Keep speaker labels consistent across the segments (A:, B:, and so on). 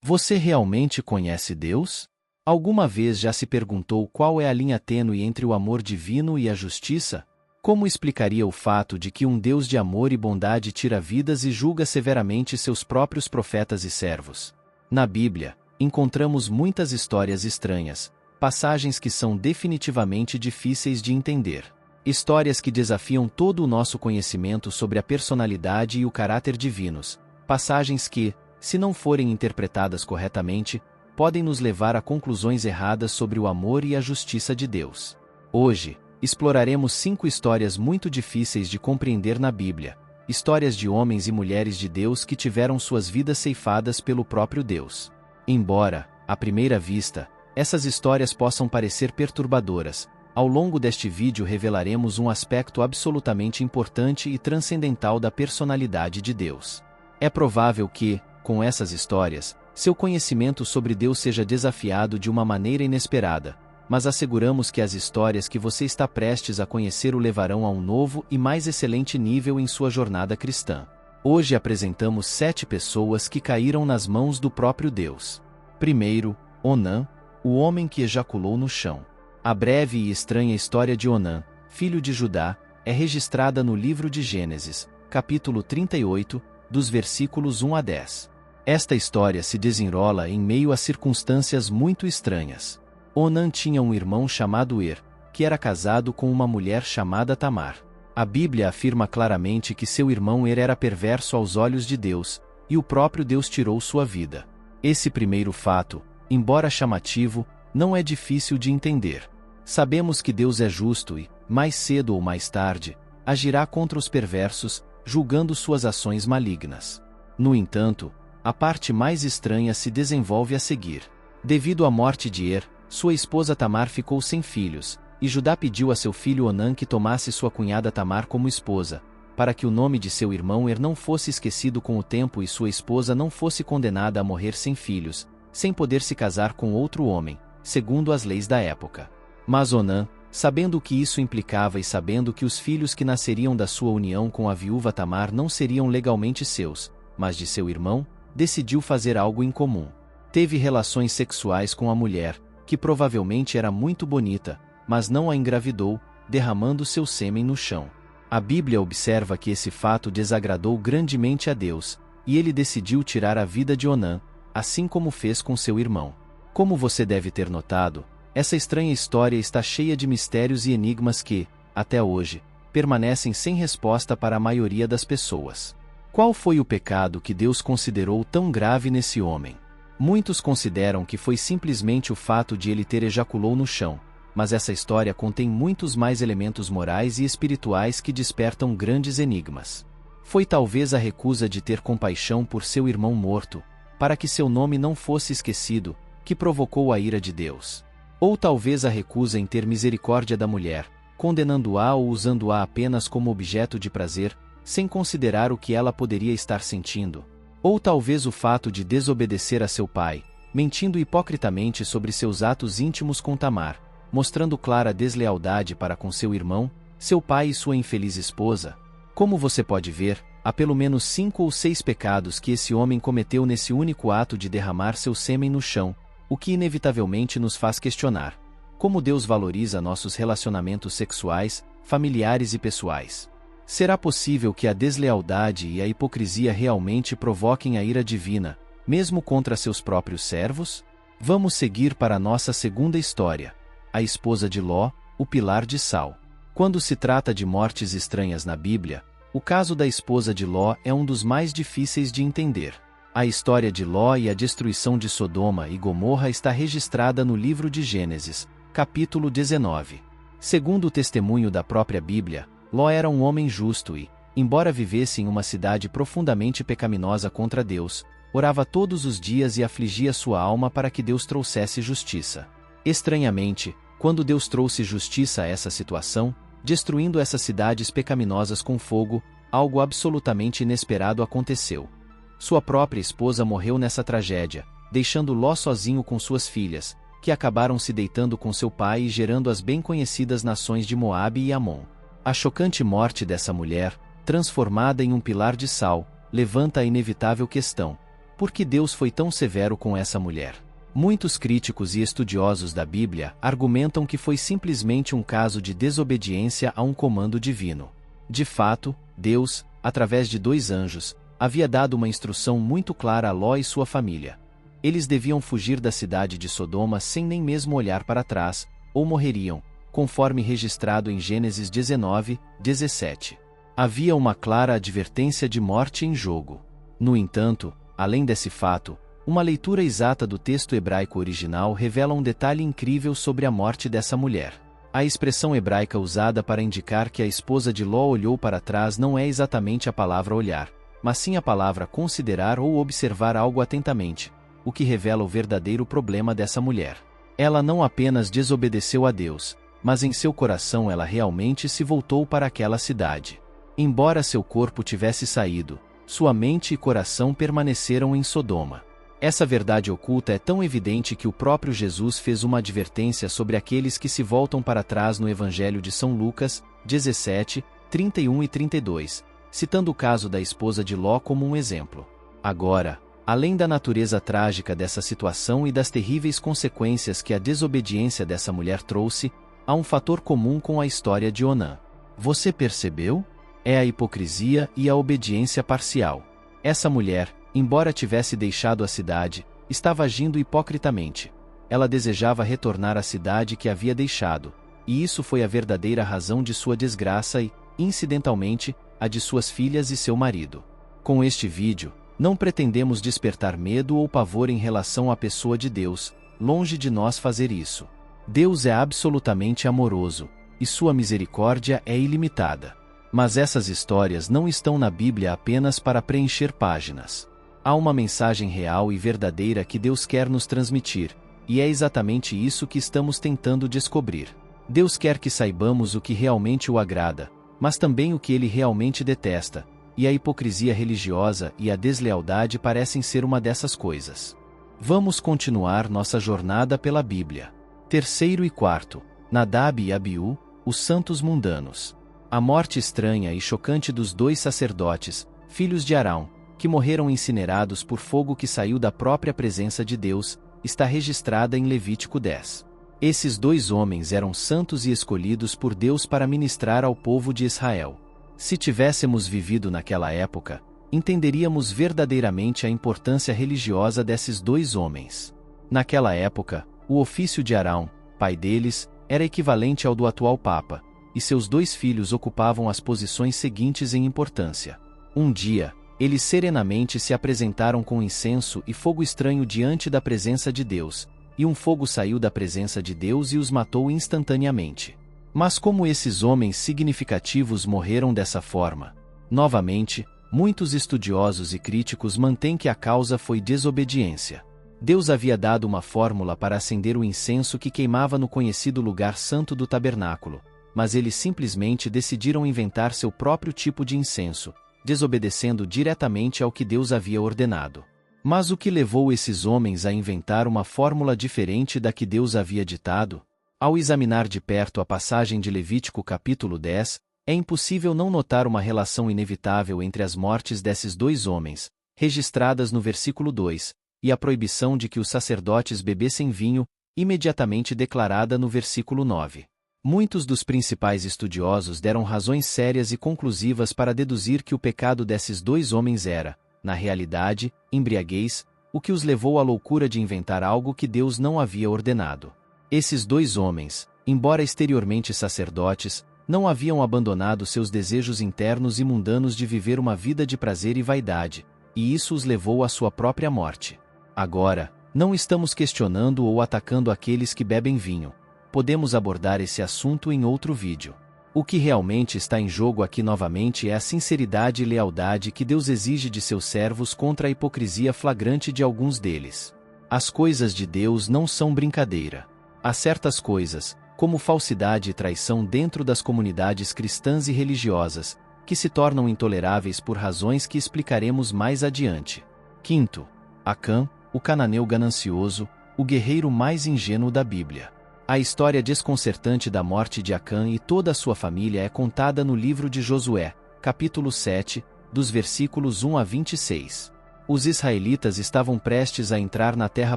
A: Você realmente conhece Deus? Alguma vez já se perguntou qual é a linha tênue entre o amor divino e a justiça? Como explicaria o fato de que um Deus de amor e bondade tira vidas e julga severamente seus próprios profetas e servos? Na Bíblia, encontramos muitas histórias estranhas, passagens que são definitivamente difíceis de entender. Histórias que desafiam todo o nosso conhecimento sobre a personalidade e o caráter divinos. Passagens que, se não forem interpretadas corretamente, podem nos levar a conclusões erradas sobre o amor e a justiça de Deus. Hoje, exploraremos 5 histórias muito difíceis de compreender na Bíblia, histórias de homens e mulheres de Deus que tiveram suas vidas ceifadas pelo próprio Deus. Embora, à primeira vista, essas histórias possam parecer perturbadoras, ao longo deste vídeo revelaremos um aspecto absolutamente importante e transcendental da personalidade de Deus. É provável que, com essas histórias, seu conhecimento sobre Deus seja desafiado de uma maneira inesperada, mas asseguramos que as histórias que você está prestes a conhecer o levarão a um novo e mais excelente nível em sua jornada cristã. Hoje apresentamos 7 pessoas que caíram nas mãos do próprio Deus. Primeiro, Onã, o homem que ejaculou no chão. A breve e estranha história de Onã, filho de Judá, é registrada no livro de Gênesis, capítulo 38, dos versículos 1 a 10. Esta história se desenrola em meio a circunstâncias muito estranhas. Onã tinha um irmão chamado Er, que era casado com uma mulher chamada Tamar. A Bíblia afirma claramente que seu irmão Er era perverso aos olhos de Deus, e o próprio Deus tirou sua vida. Esse primeiro fato, embora chamativo, não é difícil de entender. Sabemos que Deus é justo e, mais cedo ou mais tarde, agirá contra os perversos, julgando suas ações malignas. No entanto, a parte mais estranha se desenvolve a seguir. Devido à morte de Er, sua esposa Tamar ficou sem filhos, e Judá pediu a seu filho Onã que tomasse sua cunhada Tamar como esposa, para que o nome de seu irmão Er não fosse esquecido com o tempo e sua esposa não fosse condenada a morrer sem filhos, sem poder se casar com outro homem, segundo as leis da época. Mas Onã, sabendo o que isso implicava e sabendo que os filhos que nasceriam da sua união com a viúva Tamar não seriam legalmente seus, mas de seu irmão, decidiu fazer algo incomum. Teve relações sexuais com a mulher, que provavelmente era muito bonita, mas não a engravidou, derramando seu sêmen no chão. A Bíblia observa que esse fato desagradou grandemente a Deus, e ele decidiu tirar a vida de Onã, assim como fez com seu irmão. Como você deve ter notado, essa estranha história está cheia de mistérios e enigmas que, até hoje, permanecem sem resposta para a maioria das pessoas. Qual foi o pecado que Deus considerou tão grave nesse homem? Muitos consideram que foi simplesmente o fato de ele ter ejaculou no chão, mas essa história contém muitos mais elementos morais e espirituais que despertam grandes enigmas. Foi talvez a recusa de ter compaixão por seu irmão morto, para que seu nome não fosse esquecido, que provocou a ira de Deus. Ou talvez a recusa em ter misericórdia da mulher, condenando-a ou usando-a apenas como objeto de prazer, sem considerar o que ela poderia estar sentindo. Ou talvez o fato de desobedecer a seu pai, mentindo hipocritamente sobre seus atos íntimos com Tamar, mostrando clara deslealdade para com seu irmão, seu pai e sua infeliz esposa. Como você pode ver, há pelo menos 5 ou 6 pecados que esse homem cometeu nesse único ato de derramar seu sêmen no chão, o que inevitavelmente nos faz questionar como Deus valoriza nossos relacionamentos sexuais, familiares e pessoais. Será possível que a deslealdade e a hipocrisia realmente provoquem a ira divina, mesmo contra seus próprios servos? Vamos seguir para a nossa segunda história. A esposa de Ló, o pilar de sal. Quando se trata de mortes estranhas na Bíblia, o caso da esposa de Ló é um dos mais difíceis de entender. A história de Ló e a destruição de Sodoma e Gomorra está registrada no livro de Gênesis, capítulo 19. Segundo o testemunho da própria Bíblia, Ló era um homem justo e, embora vivesse em uma cidade profundamente pecaminosa contra Deus, orava todos os dias e afligia sua alma para que Deus trouxesse justiça. Estranhamente, quando Deus trouxe justiça a essa situação, destruindo essas cidades pecaminosas com fogo, algo absolutamente inesperado aconteceu. Sua própria esposa morreu nessa tragédia, deixando Ló sozinho com suas filhas, que acabaram se deitando com seu pai e gerando as bem conhecidas nações de Moabe e Amon. A chocante morte dessa mulher, transformada em um pilar de sal, levanta a inevitável questão: Por que Deus foi tão severo com essa mulher? Muitos críticos e estudiosos da Bíblia argumentam que foi simplesmente um caso de desobediência a um comando divino. De fato, Deus, através de 2 anjos, havia dado uma instrução muito clara a Ló e sua família. Eles deviam fugir da cidade de Sodoma sem nem mesmo olhar para trás, ou morreriam, conforme registrado em Gênesis 19, 17. Havia uma clara advertência de morte em jogo. No entanto, além desse fato, uma leitura exata do texto hebraico original revela um detalhe incrível sobre a morte dessa mulher. A expressão hebraica usada para indicar que a esposa de Ló olhou para trás não é exatamente a palavra olhar, mas sim a palavra considerar ou observar algo atentamente, o que revela o verdadeiro problema dessa mulher. Ela não apenas desobedeceu a Deus, mas em seu coração ela realmente se voltou para aquela cidade. Embora seu corpo tivesse saído, sua mente e coração permaneceram em Sodoma. Essa verdade oculta é tão evidente que o próprio Jesus fez uma advertência sobre aqueles que se voltam para trás no Evangelho de São Lucas, 17, 31 e 32, citando o caso da esposa de Ló como um exemplo. Agora, além da natureza trágica dessa situação e das terríveis consequências que a desobediência dessa mulher trouxe, há um fator comum com a história de Onã. Você percebeu? É a hipocrisia e a obediência parcial. Essa mulher, embora tivesse deixado a cidade, estava agindo hipocritamente. Ela desejava retornar à cidade que havia deixado, e isso foi a verdadeira razão de sua desgraça e, incidentalmente, a de suas filhas e seu marido. Com este vídeo, não pretendemos despertar medo ou pavor em relação à pessoa de Deus, longe de nós fazer isso. Deus é absolutamente amoroso, e sua misericórdia é ilimitada. Mas essas histórias não estão na Bíblia apenas para preencher páginas. Há uma mensagem real e verdadeira que Deus quer nos transmitir, e é exatamente isso que estamos tentando descobrir. Deus quer que saibamos o que realmente o agrada, mas também o que ele realmente detesta, e a hipocrisia religiosa e a deslealdade parecem ser uma dessas coisas. Vamos continuar nossa jornada pela Bíblia. Terceiro e quarto, Nadab e Abiú, os santos mundanos. A morte estranha e chocante dos 2 sacerdotes, filhos de Arão, que morreram incinerados por fogo que saiu da própria presença de Deus, está registrada em Levítico 10. Esses 2 homens eram santos e escolhidos por Deus para ministrar ao povo de Israel. Se tivéssemos vivido naquela época, entenderíamos verdadeiramente a importância religiosa desses 2 homens. Naquela época, o ofício de Arão, pai deles, era equivalente ao do atual Papa, e seus 2 filhos ocupavam as posições seguintes em importância. Um dia, eles serenamente se apresentaram com incenso e fogo estranho diante da presença de Deus, e um fogo saiu da presença de Deus e os matou instantaneamente. Mas como esses homens significativos morreram dessa forma? Novamente, muitos estudiosos e críticos mantêm que a causa foi desobediência. Deus havia dado uma fórmula para acender o incenso que queimava no conhecido lugar santo do tabernáculo, mas eles simplesmente decidiram inventar seu próprio tipo de incenso, desobedecendo diretamente ao que Deus havia ordenado. Mas o que levou esses homens a inventar uma fórmula diferente da que Deus havia ditado? Ao examinar de perto a passagem de Levítico capítulo 10, é impossível não notar uma relação inevitável entre as mortes desses 2 homens, registradas no versículo 2, e a proibição de que os sacerdotes bebessem vinho, imediatamente declarada no versículo 9. Muitos dos principais estudiosos deram razões sérias e conclusivas para deduzir que o pecado desses 2 homens era, na realidade, embriaguez, o que os levou à loucura de inventar algo que Deus não havia ordenado. Esses 2 homens, embora exteriormente sacerdotes, não haviam abandonado seus desejos internos e mundanos de viver uma vida de prazer e vaidade, e isso os levou à sua própria morte. Agora, não estamos questionando ou atacando aqueles que bebem vinho. Podemos abordar esse assunto em outro vídeo. O que realmente está em jogo aqui novamente é a sinceridade e lealdade que Deus exige de seus servos contra a hipocrisia flagrante de alguns deles. As coisas de Deus não são brincadeira. Há certas coisas, como falsidade e traição dentro das comunidades cristãs e religiosas, que se tornam intoleráveis por razões que explicaremos mais adiante. Quinto, Acã, o cananeu ganancioso, o guerreiro mais ingênuo da Bíblia. A história desconcertante da morte de Acã e toda a sua família é contada no livro de Josué, capítulo 7, dos versículos 1 a 26. Os israelitas estavam prestes a entrar na terra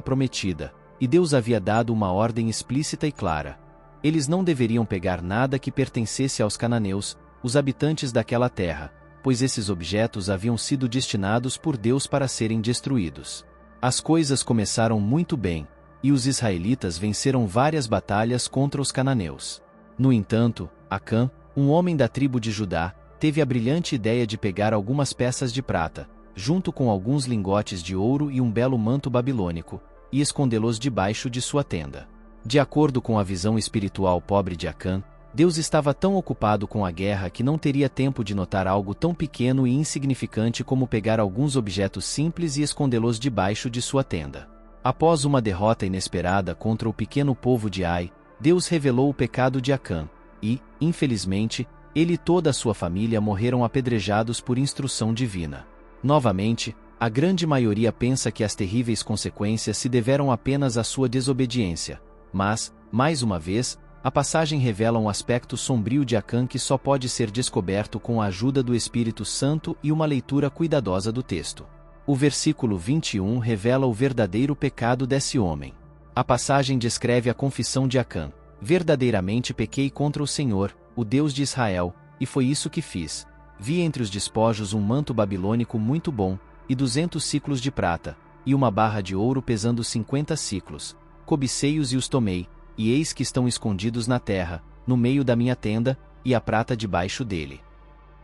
A: prometida, e Deus havia dado uma ordem explícita e clara. Eles não deveriam pegar nada que pertencesse aos cananeus, os habitantes daquela terra, pois esses objetos haviam sido destinados por Deus para serem destruídos. As coisas começaram muito bem, e os israelitas venceram várias batalhas contra os cananeus. No entanto, Acã, um homem da tribo de Judá, teve a brilhante ideia de pegar algumas peças de prata, junto com alguns lingotes de ouro e um belo manto babilônico, e escondê-los debaixo de sua tenda. De acordo com a visão espiritual pobre de Acã, Deus estava tão ocupado com a guerra que não teria tempo de notar algo tão pequeno e insignificante como pegar alguns objetos simples e escondê-los debaixo de sua tenda. Após uma derrota inesperada contra o pequeno povo de Ai, Deus revelou o pecado de Acã, e, infelizmente, ele e toda a sua família morreram apedrejados por instrução divina. Novamente, a grande maioria pensa que as terríveis consequências se deveram apenas à sua desobediência, mas, mais uma vez, a passagem revela um aspecto sombrio de Acã que só pode ser descoberto com a ajuda do Espírito Santo e uma leitura cuidadosa do texto. O versículo 21 revela o verdadeiro pecado desse homem. A passagem descreve a confissão de Acã: verdadeiramente pequei contra o Senhor, o Deus de Israel, e foi isso que fiz. Vi entre os despojos um manto babilônico muito bom, e 200 siclos de prata, e uma barra de ouro pesando 50 siclos. Cobicei-os e os tomei, e eis que estão escondidos na terra, no meio da minha tenda, e a prata debaixo dele.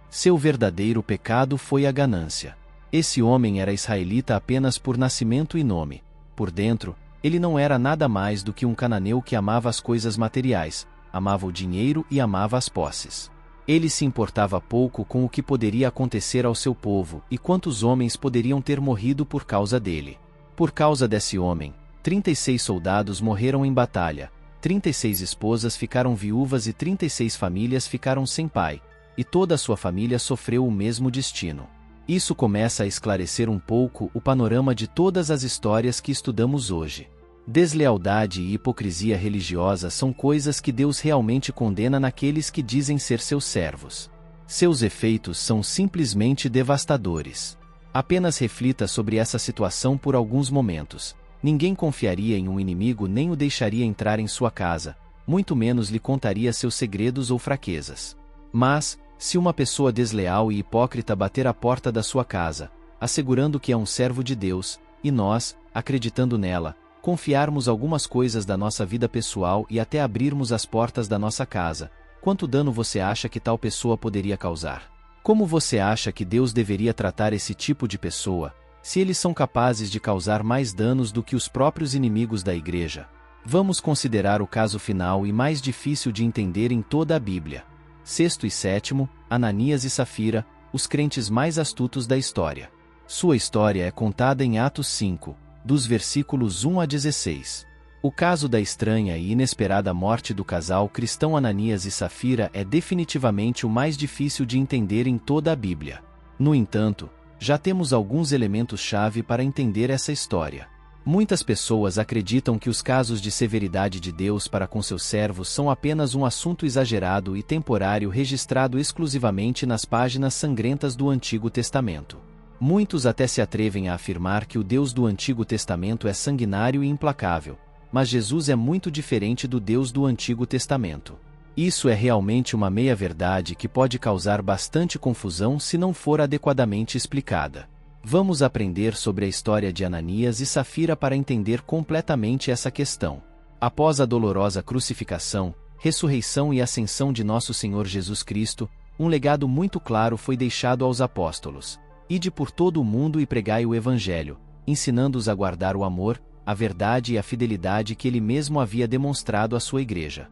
A: Seu verdadeiro pecado foi a ganância. Esse homem era israelita apenas por nascimento e nome. Por dentro, ele não era nada mais do que um cananeu que amava as coisas materiais, amava o dinheiro e amava as posses. Ele se importava pouco com o que poderia acontecer ao seu povo e quantos homens poderiam ter morrido por causa dele. Por causa desse homem, 36 soldados morreram em batalha, 36 esposas ficaram viúvas e 36 famílias ficaram sem pai, e toda a sua família sofreu o mesmo destino. Isso começa a esclarecer um pouco o panorama de todas as histórias que estudamos hoje. Deslealdade e hipocrisia religiosa são coisas que Deus realmente condena naqueles que dizem ser seus servos. Seus efeitos são simplesmente devastadores. Apenas reflita sobre essa situação por alguns momentos. Ninguém confiaria em um inimigo nem o deixaria entrar em sua casa, muito menos lhe contaria seus segredos ou fraquezas. Mas, se uma pessoa desleal e hipócrita bater à porta da sua casa, assegurando que é um servo de Deus, e nós, acreditando nela, confiarmos algumas coisas da nossa vida pessoal e até abrirmos as portas da nossa casa, quanto dano você acha que tal pessoa poderia causar? Como você acha que Deus deveria tratar esse tipo de pessoa, se eles são capazes de causar mais danos do que os próprios inimigos da igreja? Vamos considerar o caso final e mais difícil de entender em toda a Bíblia. Sexto e sétimo, Ananias e Safira, os crentes mais astutos da história. Sua história é contada em Atos 5, dos versículos 1 a 16. O caso da estranha e inesperada morte do casal cristão Ananias e Safira é definitivamente o mais difícil de entender em toda a Bíblia. No entanto, já temos alguns elementos-chave para entender essa história. Muitas pessoas acreditam que os casos de severidade de Deus para com seus servos são apenas um assunto exagerado e temporário registrado exclusivamente nas páginas sangrentas do Antigo Testamento. Muitos até se atrevem a afirmar que o Deus do Antigo Testamento é sanguinário e implacável, mas Jesus é muito diferente do Deus do Antigo Testamento. Isso é realmente uma meia-verdade que pode causar bastante confusão se não for adequadamente explicada. Vamos aprender sobre a história de Ananias e Safira para entender completamente essa questão. Após a dolorosa crucificação, ressurreição e ascensão de nosso Senhor Jesus Cristo, um legado muito claro foi deixado aos apóstolos. Ide por todo o mundo e pregai o Evangelho, ensinando-os a guardar o amor, a verdade e a fidelidade que ele mesmo havia demonstrado à sua igreja.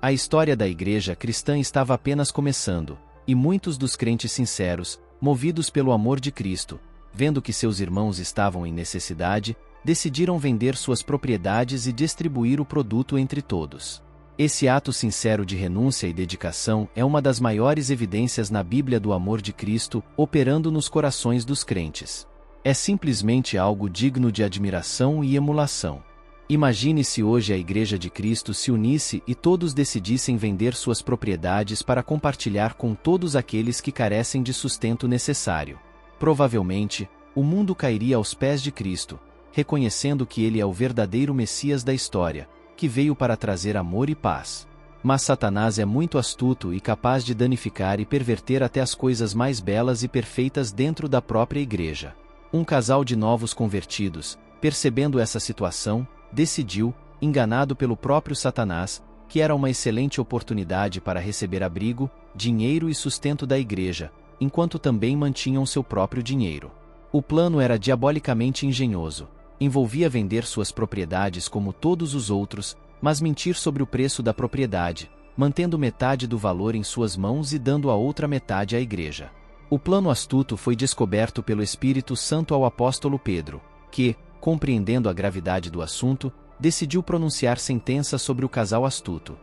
A: A história da igreja cristã estava apenas começando, e muitos dos crentes sinceros, movidos pelo amor de Cristo, vendo que seus irmãos estavam em necessidade, decidiram vender suas propriedades e distribuir o produto entre todos. Esse ato sincero de renúncia e dedicação é uma das maiores evidências na Bíblia do amor de Cristo operando nos corações dos crentes. É simplesmente algo digno de admiração e emulação. Imagine se hoje a Igreja de Cristo se unisse e todos decidissem vender suas propriedades para compartilhar com todos aqueles que carecem de sustento necessário. Provavelmente, O mundo cairia aos pés de Cristo, reconhecendo que ele é o verdadeiro Messias da história, que veio para trazer amor e paz. Mas Satanás é muito astuto e capaz de danificar e perverter até as coisas mais belas e perfeitas dentro da própria igreja. Um casal de novos convertidos, percebendo essa situação, decidiu, enganado pelo próprio Satanás, que era uma excelente oportunidade para receber abrigo, dinheiro e sustento da igreja, enquanto também mantinham seu próprio dinheiro. O plano era diabolicamente engenhoso. Envolvia vender suas propriedades como todos os outros, mas mentir sobre o preço da propriedade, mantendo metade do valor em suas mãos e dando a outra metade à igreja. O plano astuto foi descoberto pelo Espírito Santo ao apóstolo Pedro, que, compreendendo a gravidade do assunto, decidiu pronunciar sentença sobre o casal astuto.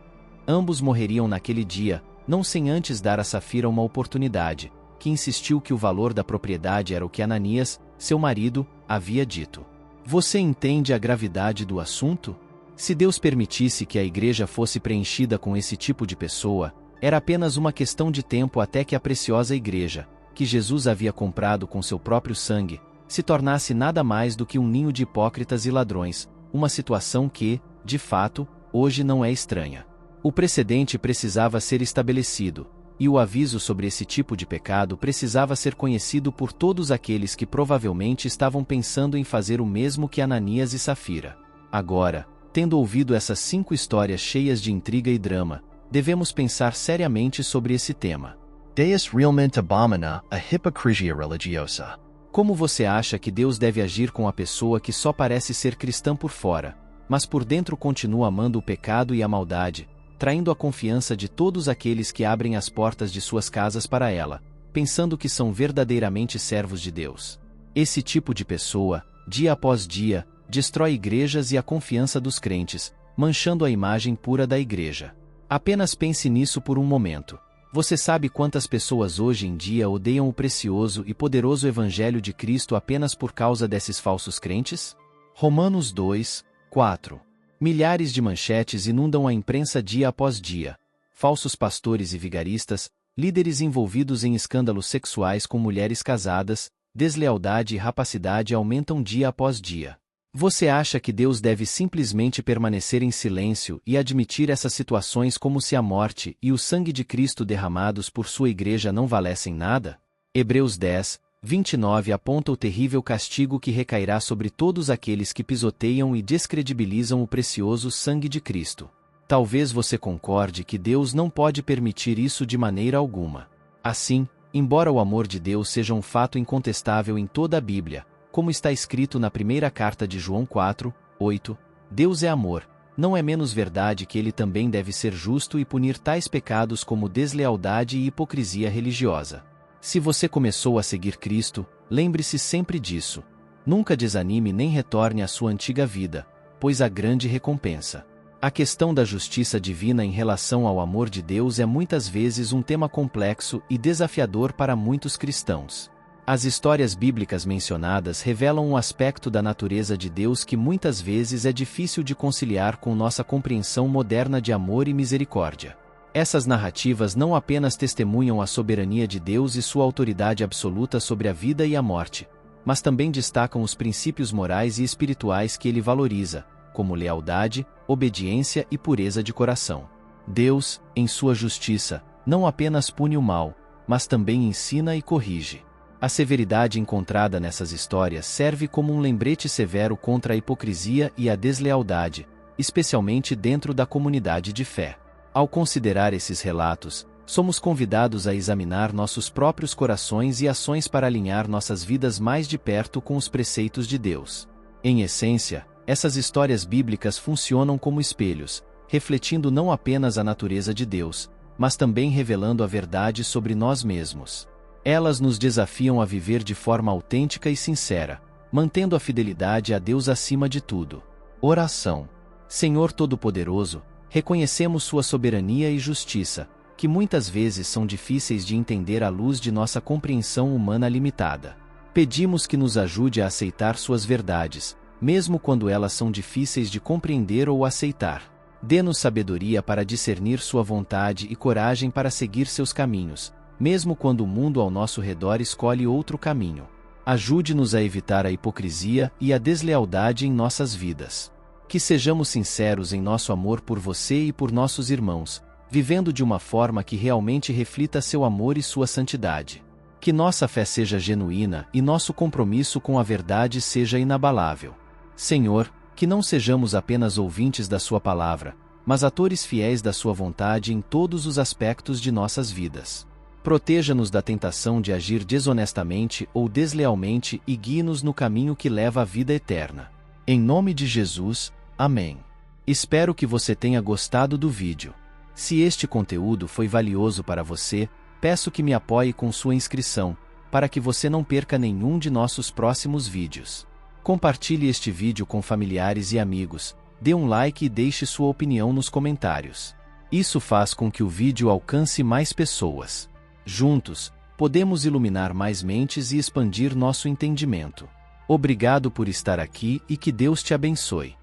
A: Ambos morreriam naquele dia, não sem antes dar a Safira uma oportunidade, que insistiu que o valor da propriedade era o que Ananias, seu marido, havia dito. Você entende a gravidade do assunto? Se Deus permitisse que a igreja fosse preenchida com esse tipo de pessoa, era apenas uma questão de tempo até que a preciosa igreja, que Jesus havia comprado com seu próprio sangue, se tornasse nada mais do que um ninho de hipócritas e ladrões, uma situação que, de fato, hoje não é estranha. O precedente precisava ser estabelecido, e o aviso sobre esse tipo de pecado precisava ser conhecido por todos aqueles que provavelmente estavam pensando em fazer o mesmo que Ananias e Safira. Agora, tendo ouvido essas 5 histórias cheias de intriga e drama, devemos pensar seriamente sobre esse tema.
B: Deus realmente abomina a hipocrisia religiosa.
A: Como você acha que Deus deve agir com a pessoa que só parece ser cristã por fora, mas por dentro continua amando o pecado e a maldade, traindo a confiança de todos aqueles que abrem as portas de suas casas para ela, pensando que são verdadeiramente servos de Deus? Esse tipo de pessoa, dia após dia, destrói igrejas e a confiança dos crentes, manchando a imagem pura da igreja. Apenas pense nisso por um momento. Você sabe quantas pessoas hoje em dia odeiam o precioso e poderoso Evangelho de Cristo apenas por causa desses falsos crentes? Romanos 2, 4. Milhares de manchetes inundam a imprensa dia após dia. Falsos pastores e vigaristas, líderes envolvidos em escândalos sexuais com mulheres casadas, deslealdade e rapacidade aumentam dia após dia. Você acha que Deus deve simplesmente permanecer em silêncio e admitir essas situações como se a morte e o sangue de Cristo derramados por sua igreja não valessem nada? Hebreus 10, 29 aponta o terrível castigo que recairá sobre todos aqueles que pisoteiam e descredibilizam o precioso sangue de Cristo. Talvez você concorde que Deus não pode permitir isso de maneira alguma. Assim, embora o amor de Deus seja um fato incontestável em toda a Bíblia, como está escrito na primeira carta de João 4, 8, Deus é amor, não é menos verdade que ele também deve ser justo e punir tais pecados como deslealdade e hipocrisia religiosa. Se você começou a seguir Cristo, lembre-se sempre disso. Nunca desanime nem retorne à sua antiga vida, pois há grande recompensa. A questão da justiça divina em relação ao amor de Deus é muitas vezes um tema complexo e desafiador para muitos cristãos. As histórias bíblicas mencionadas revelam um aspecto da natureza de Deus que muitas vezes é difícil de conciliar com nossa compreensão moderna de amor e misericórdia. Essas narrativas não apenas testemunham a soberania de Deus e sua autoridade absoluta sobre a vida e a morte, mas também destacam os princípios morais e espirituais que ele valoriza, como lealdade, obediência e pureza de coração. Deus, em sua justiça, não apenas pune o mal, mas também ensina e corrige. A severidade encontrada nessas histórias serve como um lembrete severo contra a hipocrisia e a deslealdade, especialmente dentro da comunidade de fé. Ao considerar esses relatos, somos convidados a examinar nossos próprios corações e ações para alinhar nossas vidas mais de perto com os preceitos de Deus. Em essência, essas histórias bíblicas funcionam como espelhos, refletindo não apenas a natureza de Deus, mas também revelando a verdade sobre nós mesmos. Elas nos desafiam a viver de forma autêntica e sincera, mantendo a fidelidade a Deus acima de tudo. Oração. Senhor Todo-Poderoso, reconhecemos sua soberania e justiça, que muitas vezes são difíceis de entender à luz de nossa compreensão humana limitada. Pedimos que nos ajude a aceitar suas verdades, mesmo quando elas são difíceis de compreender ou aceitar. Dê-nos sabedoria para discernir sua vontade e coragem para seguir seus caminhos, mesmo quando o mundo ao nosso redor escolhe outro caminho. Ajude-nos a evitar a hipocrisia e a deslealdade em nossas vidas. Que sejamos sinceros em nosso amor por você e por nossos irmãos, vivendo de uma forma que realmente reflita seu amor e sua santidade. Que nossa fé seja genuína e nosso compromisso com a verdade seja inabalável. Senhor, que não sejamos apenas ouvintes da sua palavra, mas atores fiéis da sua vontade em todos os aspectos de nossas vidas. Proteja-nos da tentação de agir desonestamente ou deslealmente e guie-nos no caminho que leva à vida eterna. Em nome de Jesus, amém. Espero que você tenha gostado do vídeo. Se este conteúdo foi valioso para você, peço que me apoie com sua inscrição, para que você não perca nenhum de nossos próximos vídeos. Compartilhe este vídeo com familiares e amigos, dê um like e deixe sua opinião nos comentários. Isso faz com que o vídeo alcance mais pessoas. Juntos, podemos iluminar mais mentes e expandir nosso entendimento. Obrigado por estar aqui e que Deus te abençoe.